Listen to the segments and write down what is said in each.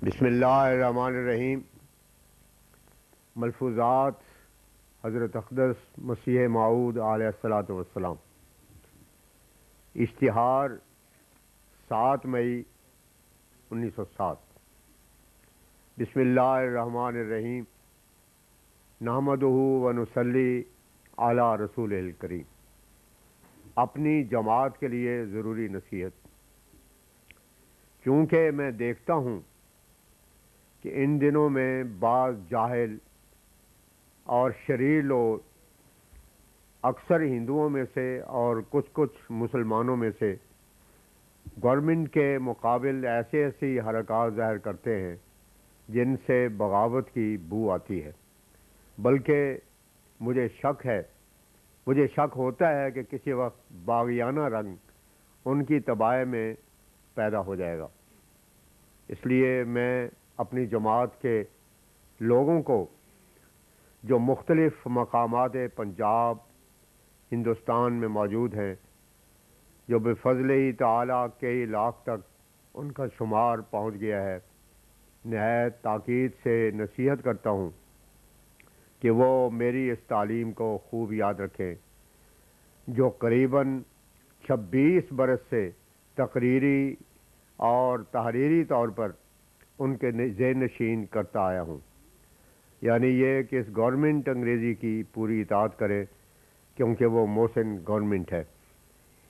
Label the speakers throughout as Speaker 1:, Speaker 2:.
Speaker 1: بسم اللہ الرحمن الرحیم۔ ملفوظات حضرت اقدس مسیح موعود علیہ الصلاۃ والسلام۔ اشتہار 7 مئی 1907۔ بسم اللہ الرحمن الرحیم۔ نحمدہ ونصلی علی رسول الکریم۔ اپنی جماعت کے لیے ضروری نصیحت۔ چونکہ میں دیکھتا ہوں کہ ان دنوں میں بعض جاہل اور شریر لوگ اکثر ہندوؤں میں سے اور کچھ مسلمانوں میں سے گورنمنٹ کے مقابل ایسی حرکات ظاہر کرتے ہیں جن سے بغاوت کی بو آتی ہے، بلکہ مجھے شک ہوتا ہے کہ کسی وقت باغیانہ رنگ ان کی طباع میں پیدا ہو جائے گا۔ اس لیے میں اپنی جماعت کے لوگوں کو جو مختلف مقامات پنجاب ہندوستان میں موجود ہیں، جو بفضل ہی تعالیٰ کئی لاکھ تک ان کا شمار پہنچ گیا ہے، نہایت تاکید سے نصیحت کرتا ہوں کہ وہ میری اس تعلیم کو خوب یاد رکھیں جو قریباً 26 برس سے تقریری اور تحریری طور پر ان کے ذہن نشین کرتا آیا ہوں، یعنی یہ کہ اس گورنمنٹ انگریزی کی پوری اطاعت کرے کیونکہ وہ محسن گورنمنٹ ہے۔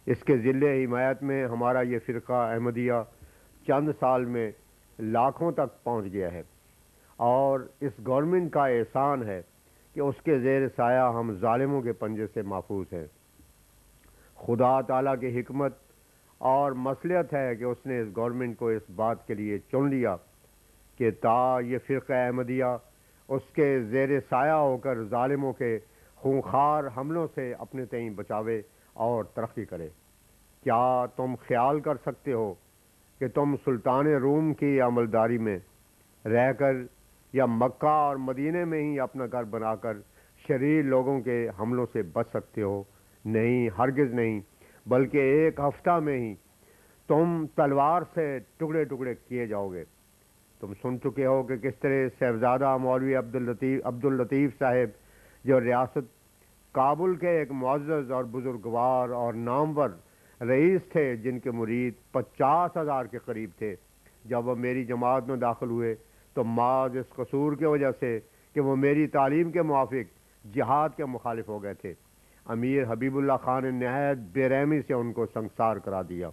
Speaker 1: اس کے ذل حمایت میں ہمارا یہ فرقہ احمدیہ چند سال میں لاکھوں تک پہنچ گیا ہے، اور اس گورنمنٹ کا احسان ہے کہ اس کے زیر سایہ ہم ظالموں کے پنجے سے محفوظ ہیں۔ خدا تعالیٰ کی حکمت اور مصلحت ہے کہ اس نے اس گورنمنٹ کو اس بات کے لیے چن لیا کہ تا یہ فرقہ احمدیہ اس کے زیر سایہ ہو کر ظالموں کے خونخوار حملوں سے اپنے تئیں بچاوے اور ترقی کرے۔ کیا تم خیال کر سکتے ہو کہ تم سلطان روم کی عملداری میں رہ کر یا مکہ اور مدینہ میں ہی اپنا گھر بنا کر شریر لوگوں کے حملوں سے بچ سکتے ہو؟ نہیں، ہرگز نہیں، بلکہ ایک ہفتہ میں ہی تم تلوار سے ٹکڑے ٹکڑے کیے جاؤ گے۔ تم سن چکے ہو کہ کس طرح صاحبزادہ مولوی عبداللطیف صاحب، جو ریاست کابل کے ایک معزز اور بزرگوار اور نامور رئیس تھے جن کے مرید 50,000 کے قریب تھے، جب وہ میری جماعت میں داخل ہوئے تو محض اس قصور کی وجہ سے کہ وہ میری تعلیم کے موافق جہاد کے مخالف ہو گئے تھے، امیر حبیب اللہ خان نے نہایت بے رحمی سے ان کو سنگسار کرا دیا۔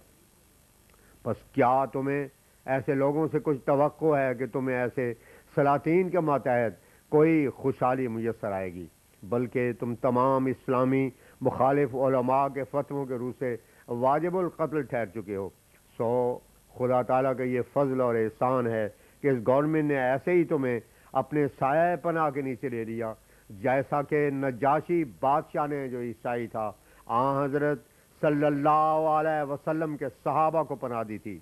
Speaker 1: پس کیا تمہیں ایسے لوگوں سے کچھ توقع ہے کہ تمہیں ایسے سلاطین کے ماتحت کوئی خوشحالی میسر آئے گی؟ بلکہ تم تمام اسلامی مخالف علماء کے فتووں کے روح سے واجب القتل ٹھہر چکے ہو۔ سو خدا تعالیٰ کا یہ فضل اور احسان ہے کہ اس گورنمنٹ نے ایسے ہی تمہیں اپنے سایہ پناہ کے نیچے لے لیا، جیسا کہ نجاشی بادشاہ نے، جو عیسائی تھا، آن حضرت صلی اللہ علیہ وسلم کے صحابہ کو پناہ دی تھی۔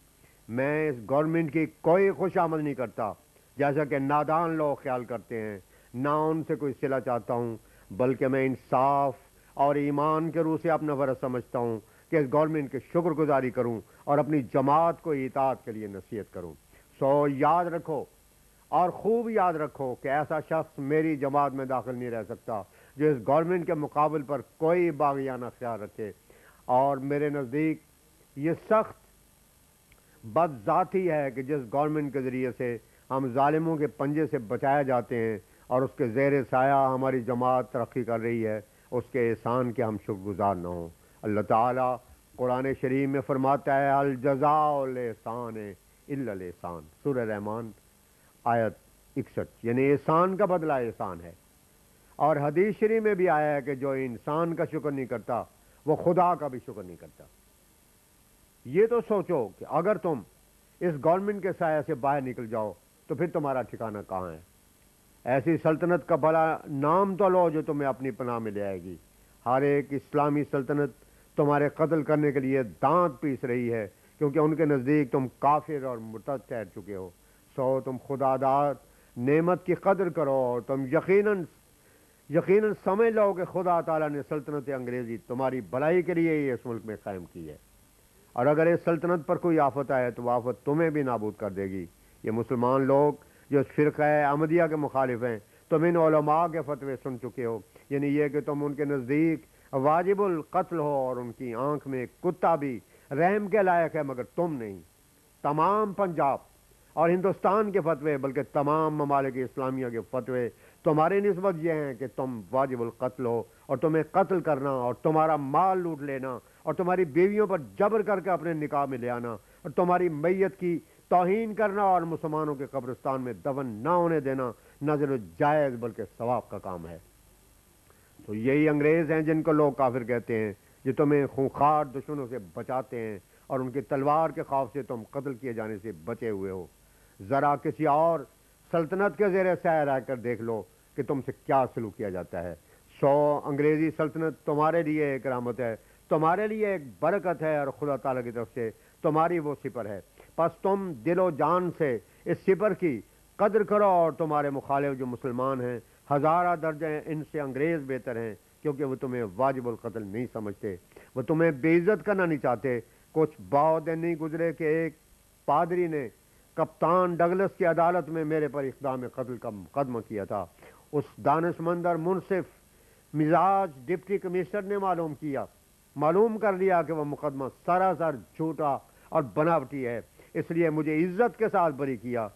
Speaker 1: میں اس گورنمنٹ کی کوئی خوش آمد نہیں کرتا جیسا کہ نادان لوگ خیال کرتے ہیں، نہ ان سے کوئی صلہ چاہتا ہوں، بلکہ میں انصاف اور ایمان کے روح سے اپنا فرض سمجھتا ہوں کہ اس گورنمنٹ کی شکر گزاری کروں اور اپنی جماعت کو اطاعت کے لیے نصیحت کروں۔ سو یاد رکھو اور خوب یاد رکھو کہ ایسا شخص میری جماعت میں داخل نہیں رہ سکتا جو اس گورنمنٹ کے مقابل پر کوئی باغیانہ خیال رکھے، اور میرے نزدیک یہ سخت بد ذاتی ہے کہ جس گورنمنٹ کے ذریعے سے ہم ظالموں کے پنجے سے بچائے جاتے ہیں اور اس کے زیر سایہ ہماری جماعت ترقی کر رہی ہے، اس کے احسان کے ہم شکر گزار نہ ہوں۔ اللہ تعالیٰ قرآن شریف میں فرماتا ہے الجزاء الاحسان الا الاحسان، سورہ رحمان آیت 61، یعنی احسان کا بدلہ احسان ہے۔ اور حدیث شریف میں بھی آیا ہے کہ جو انسان کا شکر نہیں کرتا وہ خدا کا بھی شکر نہیں کرتا۔ یہ تو سوچو کہ اگر تم اس گورنمنٹ کے سایہ سے باہر نکل جاؤ تو پھر تمہارا ٹھکانہ کہاں ہے؟ ایسی سلطنت کا بھلا نام تو لو جو تمہیں اپنی پناہ میں لے آئے گی۔ ہر ایک اسلامی سلطنت تمہارے قتل کرنے کے لیے دانت پیس رہی ہے، کیونکہ ان کے نزدیک تم کافر اور مرتد ٹھہر چکے ہو۔ سو تم خدا داد نعمت کی قدر کرو، اور تم یقیناً سمجھ لو کہ خدا تعالیٰ نے سلطنت انگریزی تمہاری بھلائی کے لیے ہی اس ملک میں قائم کی ہے، اور اگر اس سلطنت پر کوئی آفت آئے تو وہ آفت تمہیں بھی نابود کر دے گی، یہ مسلمان لوگ جو فرقہ احمدیہ کے مخالف ہیں تم ان علماء کے فتوے سن چکے ہو، یعنی یہ کہ تم ان کے نزدیک واجب القتل ہو اور ان کی آنکھ میں کتا بھی رحم کے لائق ہے مگر تم نہیں۔ تمام پنجاب اور ہندوستان کے فتوے بلکہ تمام ممالک اسلامیہ کے فتوے تمہاری نسبت یہ ہیں کہ تم واجب القتل ہو، اور تمہیں قتل کرنا اور تمہارا مال لوٹ لینا اور تمہاری بیویوں پر جبر کر کے اپنے نکاح میں لے آنا اور تمہاری میت کی توہین کرنا اور مسلمانوں کے قبرستان میں دفن نہ ہونے دینا نہ صرف جائز بلکہ ثواب کا کام ہے۔ تو یہی انگریز ہیں جن کو لوگ کافر کہتے ہیں، جو تمہیں خونخوار دشمنوں سے بچاتے ہیں اور ان کی تلوار کے خوف سے تم قتل کیے جانے سے بچے ہوئے ہو۔ ذرا کسی اور سلطنت کے زیر سایہ رہ کر دیکھ لو کہ تم سے کیا سلوک کیا جاتا ہے۔ انگریزی سلطنت تمہارے لیے ایک رحمت ہے، تمہارے لیے ایک برکت ہے، اور خدا تعالیٰ کی طرف سے تمہاری وہ سپر ہے۔ پس تم دل و جان سے اس سپر کی قدر کرو، اور تمہارے مخالف جو مسلمان ہیں ہزارہ درجہ ان سے انگریز بہتر ہیں، کیونکہ وہ تمہیں واجب القتل نہیں سمجھتے، وہ تمہیں بے عزت کرنا نہیں چاہتے۔ کچھ بہت دن نہیں گزرے کہ ایک پادری نے کپتان ڈگلس کی عدالت میں میرے پر اقدام قتل کا مقدمہ کیا تھا۔ اس دانشمند اور منصف مزاج ڈپٹی کمشنر نے معلوم کر لیا کہ وہ مقدمہ سراسر جھوٹا اور بناوٹی ہے، اس لیے مجھے عزت کے ساتھ بری کیا،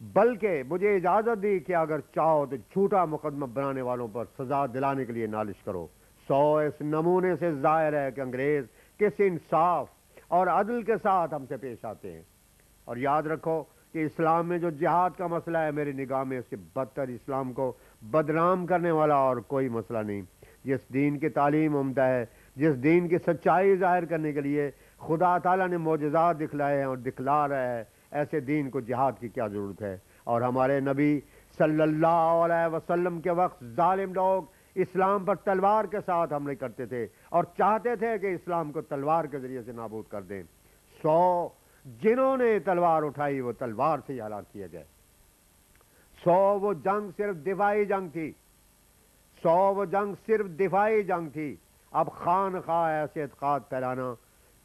Speaker 1: بلکہ مجھے اجازت دی کہ اگر چاہو تو جھوٹا مقدمہ بنانے والوں پر سزا دلانے کے لیے نالش کرو۔ اس نمونے سے ظاہر ہے کہ انگریز کس انصاف اور عدل کے ساتھ ہم سے پیش آتے ہیں۔ اور یاد رکھو کہ اسلام میں جو جہاد کا مسئلہ ہے، میری نگاہ میں اس سے بدتر اسلام کو بدنام کرنے والا اور کوئی مسئلہ نہیں۔ جس دین کی تعلیم عمدہ ہے، جس دین کی سچائی ظاہر کرنے کے لیے خدا تعالیٰ نے معجزات دکھلائے ہیں اور دکھلا رہا ہے، ایسے دین کو جہاد کی کیا ضرورت ہے؟ اور ہمارے نبی صلی اللہ علیہ وسلم کے وقت ظالم لوگ اسلام پر تلوار کے ساتھ حملے کرتے تھے اور چاہتے تھے کہ اسلام کو تلوار کے ذریعے سے نابود کر دیں۔ جنہوں نے تلوار اٹھائی وہ تلوار سے ہی ہلاک کیے گئے۔ وہ جنگ صرف دفاعی جنگ تھی، وہ جنگ صرف دفاعی جنگ تھی۔ اب خان خواہ ایسے اعتقاد پھیلانا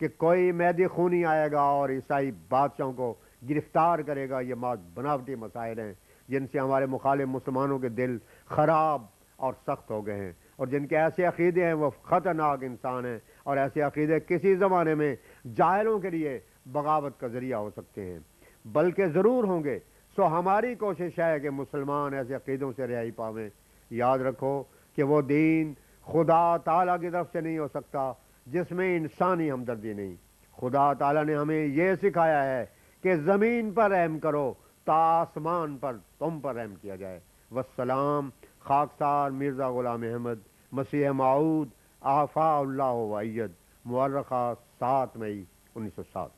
Speaker 1: کہ کوئی میدی خونی آئے گا اور عیسائی بادشاہوں کو گرفتار کرے گا، یہ بناوٹی مسائل ہیں جن سے ہمارے مخالف مسلمانوں کے دل خراب اور سخت ہو گئے ہیں، اور جن کے ایسے عقیدے ہیں وہ خطرناک انسان ہیں، اور ایسے عقیدے کسی زمانے میں جاہلوں کے لیے بغاوت کا ذریعہ ہو سکتے ہیں، بلکہ ضرور ہوں گے۔ ہماری کوشش ہے کہ مسلمان ایسے عقیدوں سے رہائی پاویں۔ یاد رکھو کہ وہ دین خدا تعالیٰ کی طرف سے نہیں ہو سکتا جس میں انسانی ہمدردی نہیں۔ خدا تعالیٰ نے ہمیں یہ سکھایا ہے کہ زمین پر رحم کرو تا آسمان پر تم پر رحم کیا جائے۔ والسلام، خاکسار مرزا غلام احمد، مسیح موعود، آفا اللہ وعید، مورخہ 7 مئی 1907،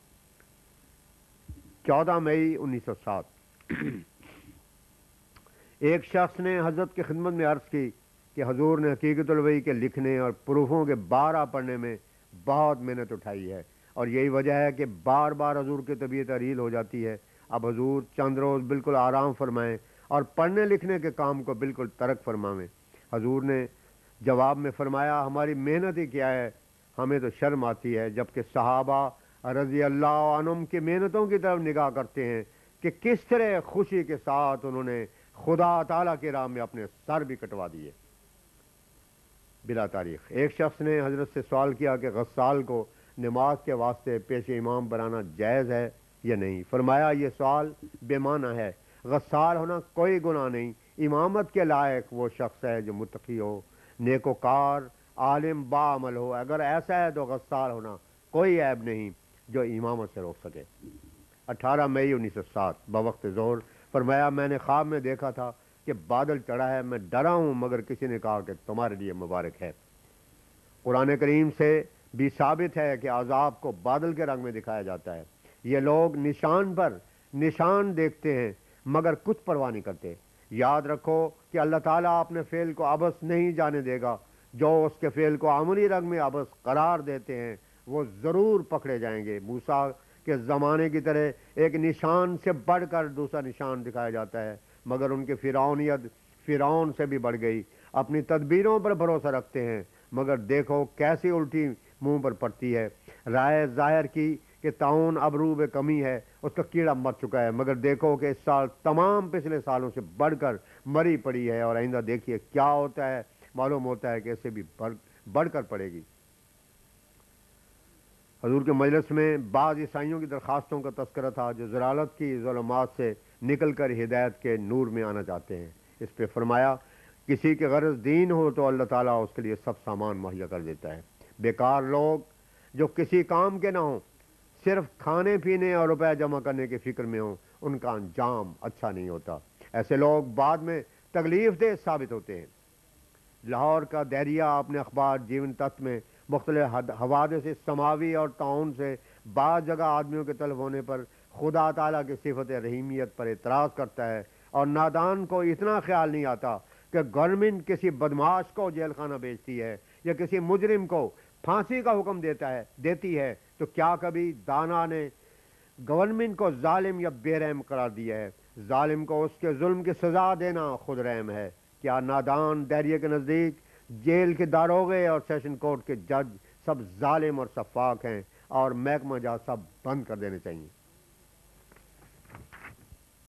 Speaker 1: 14 مئی 1907۔ ایک شخص نے حضرت کی خدمت میں عرض کی کہ حضور نے حقیقت الوحی کے لکھنے اور پروفوں کے 12 پڑھنے میں بہت محنت اٹھائی ہے، اور یہی وجہ ہے کہ بار بار حضور کی طبیعت عریل ہو جاتی ہے۔ اب حضور چند روز بالکل آرام فرمائیں اور پڑھنے لکھنے کے کام کو بالکل ترک فرمائیں۔ حضور نے جواب میں فرمایا، ہماری محنت ہی کیا ہے، ہمیں تو شرم آتی ہے، جبکہ صحابہ رضی اللہ عنہم کی محنتوں کی طرف نگاہ کرتے ہیں کہ کس طرح خوشی کے ساتھ انہوں نے خدا تعالیٰ کی راہ میں اپنے سر بھی کٹوا دیے۔ بلا تاریخ ایک شخص نے حضرت سے سوال کیا کہ غسال کو نماز کے واسطے پیش امام بنانا جائز ہے یا نہیں؟ فرمایا، یہ سوال بے معنی ہے، غسال ہونا کوئی گناہ نہیں، امامت کے لائق وہ شخص ہے جو متقی ہو، نیکوکار، عالم، باعمل ہو، اگر ایسا ہے تو غسال ہونا کوئی عیب نہیں جو امامت سے روک سکے۔ 18 مئی 1907 بوقت ظہر فرمایا، میں نے خواب میں دیکھا تھا کہ بادل چڑھا ہے، میں ڈرا ہوں، مگر کسی نے کہا کہ تمہارے لیے مبارک ہے۔ قرآن کریم سے بھی ثابت ہے کہ عذاب کو بادل کے رنگ میں دکھایا جاتا ہے۔ یہ لوگ نشان پر نشان دیکھتے ہیں مگر کچھ پرواہ نہیں کرتے۔ یاد رکھو کہ اللہ تعالیٰ اپنے فعل کو عبث نہیں جانے دے گا، جو اس کے فعل کو عملی رنگ میں عبث قرار دیتے ہیں وہ ضرور پکڑے جائیں گے۔ موسیٰ کے زمانے کی طرح ایک نشان سے بڑھ کر دوسرا نشان دکھایا جاتا ہے، مگر ان کی فرعونیت فرعون سے بھی بڑھ گئی۔ اپنی تدبیروں پر بھروسہ رکھتے ہیں، مگر دیکھو کیسی الٹی منہ پر پڑتی ہے۔ رائے ظاہر کی کہ تعاون ابرو میں کمی ہے، اس کا کیڑا مر چکا ہے، مگر دیکھو کہ اس سال تمام پچھلے سالوں سے بڑھ کر مری پڑی ہے، اور آئندہ دیکھیے کیا ہوتا ہے، معلوم ہوتا ہے کہ اس سے بھی بڑھ کر پڑے گی۔ حضور کے مجلس میں بعض عیسائیوں کی درخواستوں کا تذکرہ تھا جو ضلالت کی ظلمات سے نکل کر ہدایت کے نور میں آنا چاہتے ہیں۔ اس پہ فرمایا کسی کے غرض دین ہو تو اللہ تعالیٰ اس کے لیے سب سامان مہیا کر دیتا ہے۔ بیکار لوگ جو کسی کام کے نہ ہوں، صرف کھانے پینے اور روپے جمع کرنے کی فکر میں ہوں، ان کا انجام اچھا نہیں ہوتا۔ ایسے لوگ بعد میں تکلیف دہ ثابت ہوتے ہیں۔ لاہور کا دہریہ اپنے اخبار جیون تت میں مختلف حوادث سماوی اور تعاون سے بعض جگہ آدمیوں کے تلف ہونے پر خدا تعالیٰ کی صفت رحیمیت پر اعتراض کرتا ہے، اور نادان کو اتنا خیال نہیں آتا کہ گورنمنٹ کسی بدماش کو جیل خانہ بھیجتی ہے یا کسی مجرم کو پھانسی کا حکم دیتی ہے، تو کیا کبھی دانا نے گورنمنٹ کو ظالم یا بے رحم قرار دیا ہے؟ ظالم کو اس کے ظلم کی سزا دینا خود رحم ہے۔ کیا نادان دہریے کے نزدیک جیل کے داروغے اور سیشن کورٹ کے جج سب ظالم اور شفاق ہیں، اور محکمہ جات سب بند کر دینے چاہیے؟